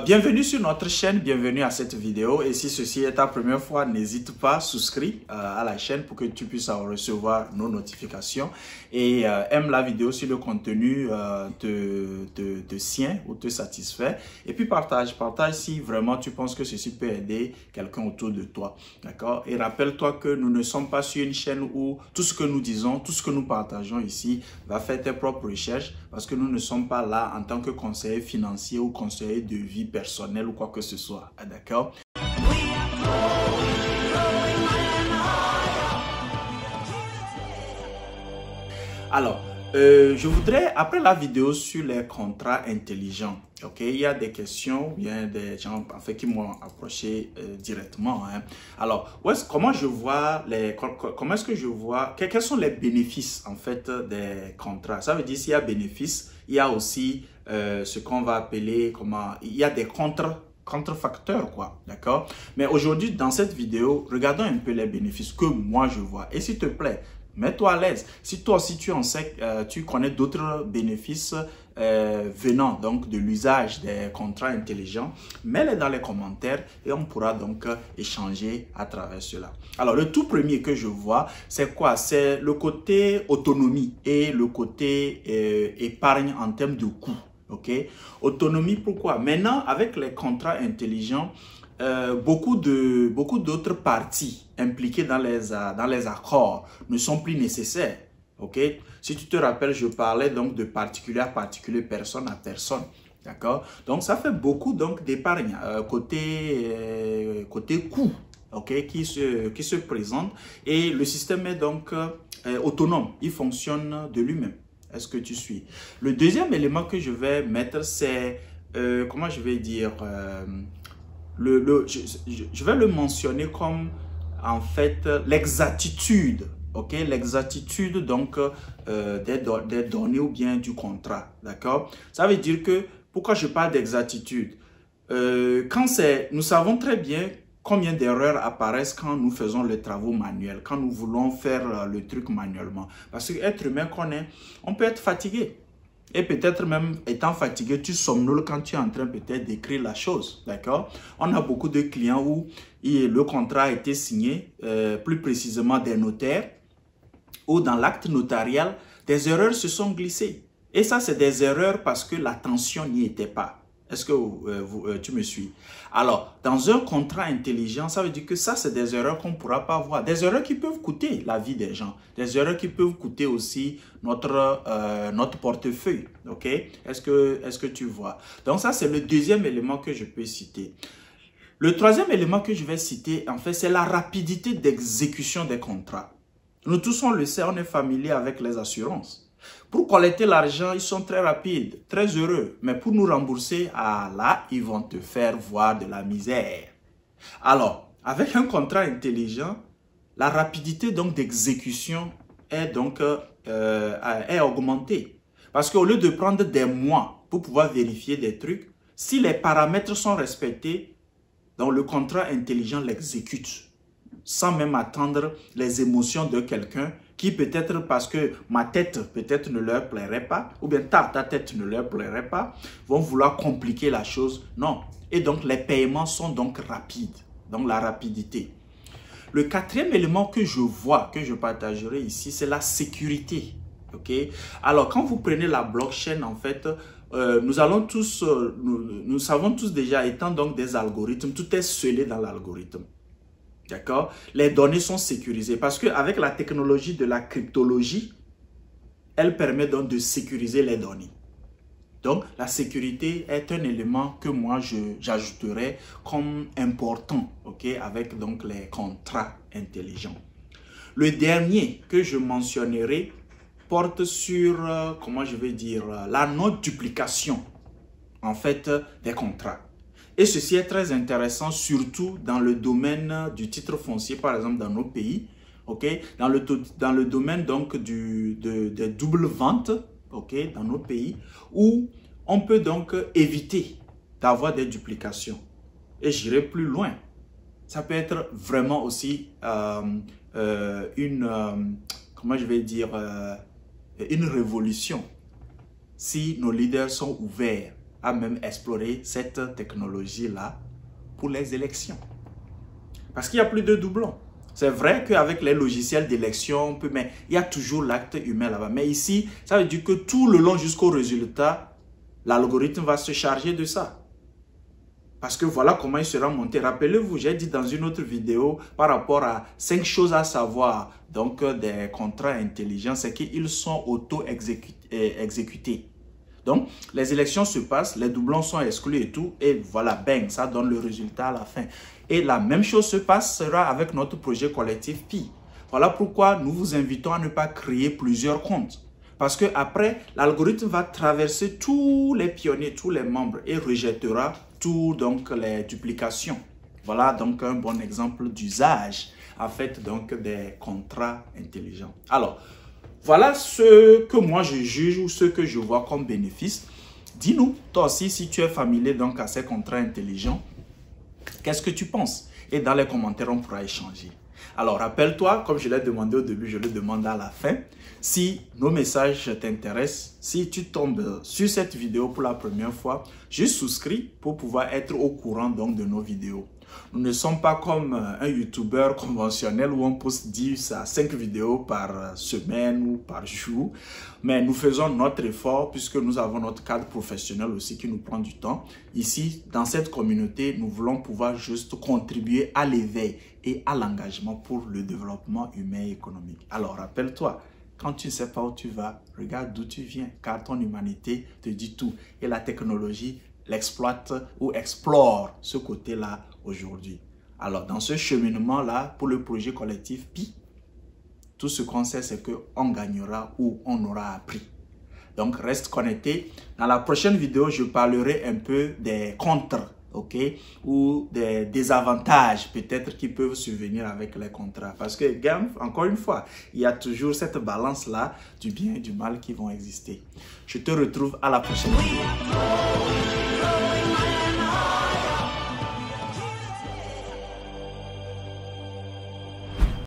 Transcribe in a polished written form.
Bienvenue sur notre chaîne, bienvenue à cette vidéo. Et si ceci est ta première fois, n'hésite pas à souscrire à la chaîne pour que tu puisses recevoir nos notifications. Et aime la vidéo si le contenu te sien ou te satisfait. Et puis partage si vraiment tu penses que ceci peut aider quelqu'un autour de toi. D'accord? Et rappelle-toi que nous ne sommes pas sur une chaîne où tout ce que nous disons, tout ce que nous partageons ici, va faire tes propres recherches. Parce que nous ne sommes pas là en tant que conseiller financier ou conseiller de vie personnelle ou quoi que ce soit. D'accord? Alors, je voudrais, après la vidéo sur les contrats intelligents, ok, il y a des questions, bien des gens en fait qui m'ont approché directement. Hein. Alors, comment je vois comment est-ce que je vois, quels sont les bénéfices en fait des contrats? Ça veut dire s'il y a bénéfice, il y a aussi ce qu'on va appeler il y a des contrefacteurs, quoi, d'accord? Mais aujourd'hui, dans cette vidéo, regardons un peu les bénéfices que moi je vois. Et s'il te plaît, mets-toi à l'aise. Si toi aussi tu en sais, tu connais d'autres bénéfices venant donc de l'usage des contrats intelligents, mets-les dans les commentaires et on pourra donc échanger à travers cela. Alors le tout premier que je vois, c'est quoi? C'est le côté autonomie et le côté épargne en termes de coûts. Ok, autonomie, pourquoi? Maintenant, avec les contrats intelligents, beaucoup d'autres parties impliquées dans les accords ne sont plus nécessaires. Ok, si tu te rappelles, je parlais donc de particulier à particulier, personne à personne. D'accord? Donc, ça fait beaucoup donc d'épargne côté coût, ok, qui se présente. Et le système est donc autonome. Il fonctionne de lui-même. Est-ce que tu suis? Le deuxième élément que je vais mettre, c'est, comment je vais dire, je vais le mentionner comme, en fait, l'exactitude, ok? L'exactitude, donc, des données ou bien du contrat, d'accord? Ça veut dire que, pourquoi je parle d'exactitude? Nous savons très bien combien d'erreurs apparaissent quand nous faisons les travaux manuels, quand nous voulons faire le truc manuellement. Parce que être humain qu'on est, on peut être fatigué. Et peut-être même étant fatigué, tu somnoles quand tu es en train peut-être d'écrire la chose. D'accord? On a beaucoup de clients où le contrat a été signé, plus précisément des notaires, ou dans l'acte notarial, des erreurs se sont glissées. Et ça, c'est des erreurs parce que l'attention n'y était pas. Est-ce que tu me suis? Alors, dans un contrat intelligent, ça veut dire que ça, c'est des erreurs qu'on ne pourra pas voir. Des erreurs qui peuvent coûter la vie des gens. Des erreurs qui peuvent coûter aussi notre portefeuille. OK? Est-ce que tu vois? Donc, ça, c'est le deuxième élément que je peux citer. Le troisième élément que je vais citer, en fait, c'est la rapidité d'exécution des contrats. Nous tous, on le sait, on est familier avec les assurances. Pour collecter l'argent, ils sont très rapides, très heureux. Mais pour nous rembourser, là, ils vont te faire voir de la misère. Alors, avec un contrat intelligent, la rapidité donc d'exécution est donc est augmentée. Parce qu'au lieu de prendre des mois pour pouvoir vérifier des trucs, si les paramètres sont respectés, donc le contrat intelligent l'exécute. Sans même attendre les émotions de quelqu'un qui peut-être parce que ma tête peut-être ne leur plairait pas, ou bien ta tête ne leur plairait pas, vont vouloir compliquer la chose. Non. Et donc les paiements sont donc rapides. Donc la rapidité. Le quatrième élément que je vois, que je partagerai ici, c'est la sécurité. Ok? Alors quand vous prenez la blockchain, en fait, nous savons tous déjà, étant donc des algorithmes, tout est scellé dans l'algorithme. D'accord? Les données sont sécurisées parce qu'avec la technologie de la cryptologie, elle permet donc de sécuriser les données. Donc, la sécurité est un élément que moi, j'ajouterais comme important, ok, avec donc les contrats intelligents. Le dernier que je mentionnerai porte sur, comment je vais dire, la non-duplication, en fait, des contrats. Et ceci est très intéressant, surtout dans le domaine du titre foncier, par exemple, dans nos pays. Okay? Dans le domaine donc des doubles ventes, okay? Dans nos pays, où on peut donc éviter d'avoir des duplications. Et j'irai plus loin. Ça peut être vraiment aussi comment je vais dire, une révolution si nos leaders sont ouverts à même explorer cette technologie-là pour les élections. Parce qu'il n'y a plus de doublons. C'est vrai qu'avec les logiciels d'élection, mais il y a toujours l'acte humain là-bas. Mais ici, ça veut dire que tout le long jusqu'au résultat, l'algorithme va se charger de ça. Parce que voilà comment il sera monté. Rappelez-vous, j'ai dit dans une autre vidéo par rapport à 5 choses à savoir, donc des contrats intelligents, c'est qu'ils sont auto-exécutés. Donc, les élections se passent, les doublons sont exclus et tout, et voilà, bang, ça donne le résultat à la fin. Et la même chose se passera avec notre projet collectif Pi. Voilà pourquoi nous vous invitons à ne pas créer plusieurs comptes. Parce que après, l'algorithme va traverser tous les pionniers, tous les membres et rejettera donc les duplications. Voilà donc un bon exemple d'usage en fait donc des contrats intelligents. Alors, voilà ce que moi je juge ou ce que je vois comme bénéfice. Dis-nous, toi aussi, si tu es familier donc à ces contrats intelligents, qu'est-ce que tu penses? Et dans les commentaires, on pourra échanger. Alors, rappelle-toi, comme je l'ai demandé au début, je le demande à la fin. Si nos messages t'intéressent, si tu tombes sur cette vidéo pour la première fois, juste souscris pour pouvoir être au courant donc de nos vidéos. Nous ne sommes pas comme un YouTuber conventionnel où on poste 10 à 5 vidéos par semaine ou par jour. Mais nous faisons notre effort puisque nous avons notre cadre professionnel aussi qui nous prend du temps. Ici, dans cette communauté, nous voulons pouvoir juste contribuer à l'éveil et à l'engagement pour le développement humain et économique. Alors, rappelle-toi, quand tu ne sais pas où tu vas, regarde d'où tu viens, car ton humanité te dit tout. Et la technologie l'exploite ou explore ce côté-là aujourd'hui. Alors, dans ce cheminement-là, pour le projet collectif Pi, tout ce qu'on sait, c'est qu'on gagnera ou on aura appris. Donc, reste connecté. Dans la prochaine vidéo, je parlerai un peu des contres, ok, ou des désavantages peut-être qui peuvent survenir avec les contrats. Parce que, encore une fois, il y a toujours cette balance-là du bien et du mal qui vont exister. Je te retrouve à la prochaine vidéo.